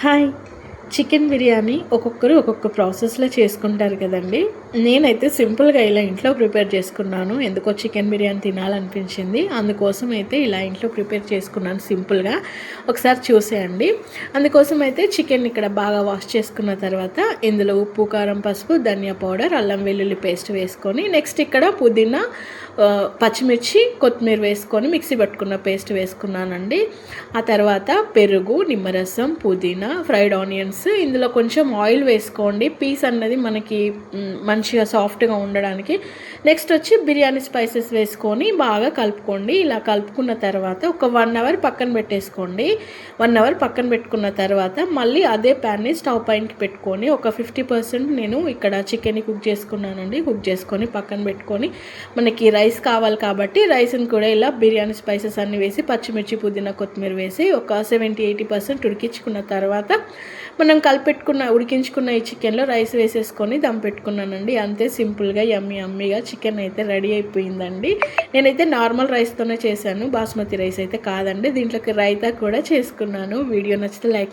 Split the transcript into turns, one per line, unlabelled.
Hi. Chicken biryani ఒక్కొక్కరు ఒక్కొక్క ప్రాసెస్‌లో చేసుకుంటారు కదండీ! నేనైతే సింపుల్‌గా ఇలా ఇంట్లో ప్రిపేర్ చేసుకున్నాను. ఎందుకో చికెన్ బిర్యానీ తినాలనిపించింది. అందుకోసం అయితే ఇలా ఇంట్లో ప్రిపేర్ చేసుకున్నాను సింపుల్‌గా. ఒకసారి చూసేయండి. అందుకోసం అయితే చికెన్ ఇక్కడ బాగా వాష్ చేసుకున్న తర్వాత ఇందులో ఉప్పు, కారం, పసుపు, ధనియా పౌడర్, అల్లం వెల్లుల్లి పేస్ట్ వేసుకొని నెక్స్ట్ ఇక్కడ పుదీనా, పచ్చిమిర్చి, కొత్తిమీర వేసుకొని మిక్సీ పట్టుకున్న పేస్ట్ వేసుకున్నానండి. ఆ తర్వాత పెరుగు, నిమ్మరసం, పుదీనా, ఫ్రైడ్ ఆనియన్స్, ఇందులో కొంచెం ఆయిల్ వేసుకోండి. పీస్ అన్నది మనకి మంచిగా సాఫ్ట్గా ఉండడానికి. నెక్స్ట్ వచ్చి బిర్యానీ స్పైసెస్ వేసుకొని బాగా కలుపుకోండి. ఇలా కలుపుకున్న తర్వాత ఒక 1 అవర్ పక్కన పెట్టేసుకోండి. 1 అవర్ పక్కన పెట్టుకున్న తర్వాత మళ్ళీ అదే ప్యాన్ని స్టవ్ పైనకి పెట్టుకొని ఒక 50% నేను ఇక్కడ చికెన్ని కుక్ చేసుకున్నానండి. కుక్ చేసుకొని పక్కన పెట్టుకొని మనకి రైస్ కావాలి కాబట్టి రైస్ని కూడా ఇలా బిర్యానీ స్పైసెస్ అన్నీ వేసి పచ్చిమిర్చి, పుదీనా, కొత్తిమీర వేసి ఒక 70-80% ఉడికించుకున్న తర్వాత మనం ఉడికించుకున్న ఈ చికెన్లో రైస్ వేసేసుకొని దమ్ పెట్టుకున్నానండి. అంతే సింపుల్గా యమ్మీగా చికెన్ అయితే రెడీ అయిపోయిందండి. నేనైతే నార్మల్ రైస్తోనే చేశాను, బాస్మతి రైస్ అయితే కాదండి. దీంట్లోకి రైతా కూడా చేసుకున్నాను. వీడియో నచ్చితే లైక్